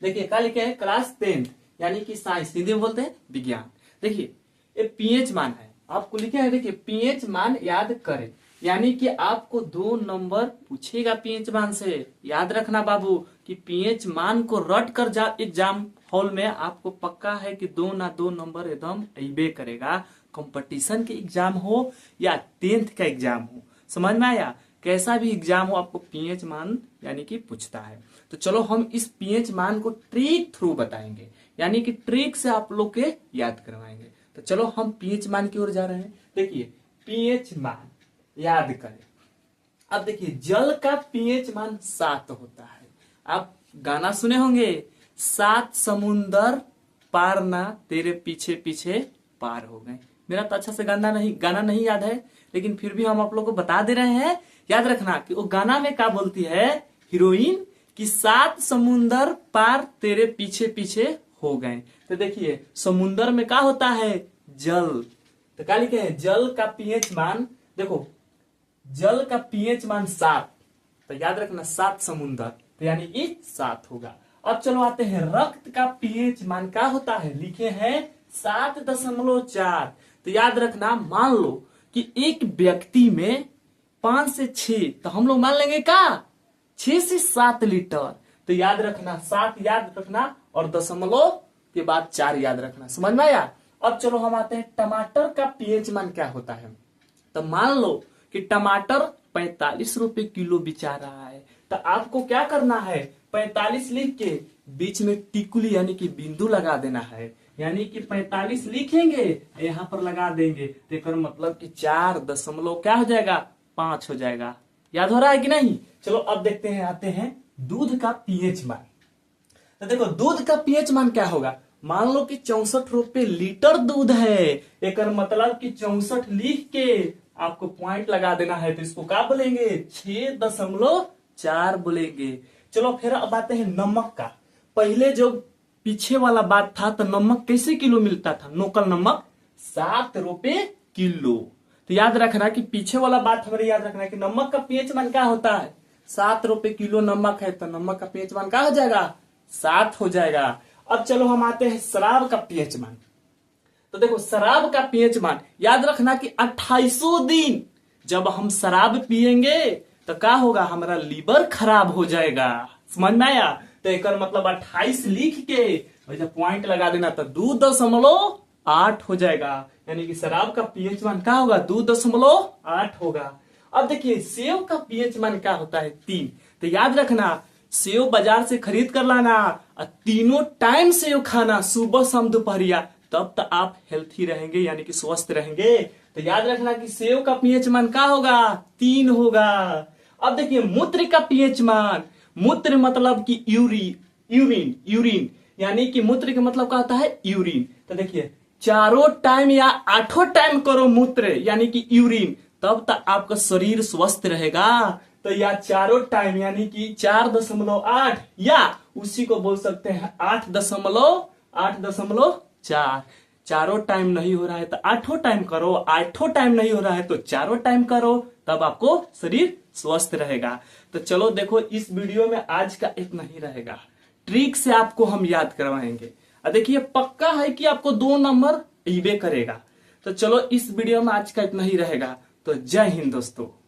देखिए क्या लिखे हैं, क्लास 10th यानी कि साइंस, हिंदी में बोलते हैं विज्ञान। देखिए ये पीएच मान है, आपको लिखे हैं, देखिए पीएच मान याद करें, यानी कि आपको 2 नंबर पूछेगा पीएच मान से। याद रखना बाबू कि पीएच मान को रट कर जा एग्जाम हॉल में, आपको पक्का है कि 2 ना 2 नंबर एकदम अइबे करेगा। कंपटीशन के एग्जाम हो या 10th का एग्जाम हो, समझ में आया, कैसा भी एग्जाम हो आपको पीएच मान यानी कि पूछता है। तो चलो हम इस पीएच मान को ट्रिक थ्रू बताएंगे, यानी कि ट्रिक से आप लोग के याद करवाएंगे। तो चलो हम पीएच मान की ओर जा रहे हैं। देखिए पीएच मान याद करें। अब देखिए जल का पीएच मान 7 होता है। आप गाना सुने होंगे, 7 समुंदर पार ना तेरे पीछे पीछे पार हो गए। मेरा तो अच्छा से गाना नहीं याद है, लेकिन फिर भी हम आप लोग को बता दे रहे हैं। याद रखना कि वो गाना में क्या बोलती है हीरोइन कि 7 समुंदर पार तेरे पीछे पीछे हो गए। तो देखिए समुंदर में क्या होता है, जल। तो क्या लिखे हैं, जल का पीएच मान, देखो जल का पीएच मान 7, तो याद रखना 7 समुंदर, तो यानी कि 7 होगा। अब चलो आते हैं रक्त का पीएच मान क्या होता है, लिखे हैं 7.4। तो याद रखना, मान लो कि एक व्यक्ति में 5 से 6, तो हम लोग मान लेंगे क्या 6 से 7 लीटर। तो याद रखना 7 याद रखना और दशमलव के बाद 4 याद रखना, समझ में आया। अब चलो हम आते हैं टमाटर का पीएच मान क्या होता है। तो मान लो कि टमाटर 45 रुपए किलो बिचा रहा है, तो आपको क्या करना है, 45 लिख के बीच में टिकुली यानी कि बिंदु लगा देना है, यानी कि 45 लिखेंगे यहाँ पर लगा देंगे, तो मतलब कि 4 दशमलव क्या हो जाएगा, 5 हो जाएगा। याद हो रहा है कि नहीं। चलो अब देखते हैं, आते हैं दूध का पीएच मान। तो देखो दूध का पीएच मान क्या होगा, मान लो कि 64 रुपए लीटर दूध है, एक मतलब कि 64 लिख के आपको पॉइंट लगा देना है, तो इसको क्या बोलेंगे 6.4 बोलेंगे। चलो फिर अब आते हैं नमक का। पहले जो पीछे वाला बात था, तो नमक कैसे किलो मिलता था, लोकल नमक 7 रुपए किलो। तो याद रखना कि पीछे वाला बात हमारे याद रखना कि नमक का पीएच मान क्या होता है, 7 रुपए किलो नमक है, तो नमक का पीएच मान क्या हो जाएगा, 7 हो जाएगा। अब चलो हम आते हैं शराब का पीएच मान। तो देखो शराब का पीएच मान याद रखना कि 2800 दिन जब हम शराब पिएंगे तो क्या होगा, हमारा लीवर खराब हो जाएगा, समझ में आया। तो एक मतलब 28 लिख के जब पॉइंट लगा देना तो 2.8 हो जाएगा, यानी कि शराब का पीएच मान क्या होगा, 2.8 होगा। अब देखिए सेव का पीएच मान क्या होता है, 3। तो याद रखना सेव बाजार से खरीद कर लाना और तीनों टाइम सेव खाना, सुबह शाम दोपहरिया, तब तो आप हेल्थी रहेंगे यानी कि स्वस्थ रहेंगे। तो याद रखना कि सेव का पीएच मान क्या होगा, 3 होगा। अब देखिए मूत्र का पीएच मान, मूत्र मतलब कि यूरिन यानी कि मूत्र का मतलब क्या होता है, यूरिन। तो देखिए 4 टाइम या 8 टाइम करो मूत्र यानी कि यूरिन, तब तक आपका शरीर स्वस्थ रहेगा। तो या 4 टाइम यानी कि 4.8 या उसी को बोल सकते हैं 8.4। 4 टाइम नहीं हो रहा है तो 8 टाइम करो, 8 टाइम नहीं हो रहा है तो 4 टाइम करो, तब आपको शरीर स्वस्थ रहेगा। तो चलो देखो इस वीडियो में आज का इतना ही रहेगा, ट्रिक से आपको हम याद करवाएंगे। देखिए पक्का है कि आपको 2 नंबर ईबे करेगा। तो चलो इस वीडियो में आज का इतना ही रहेगा। तो जय हिंद दोस्तों।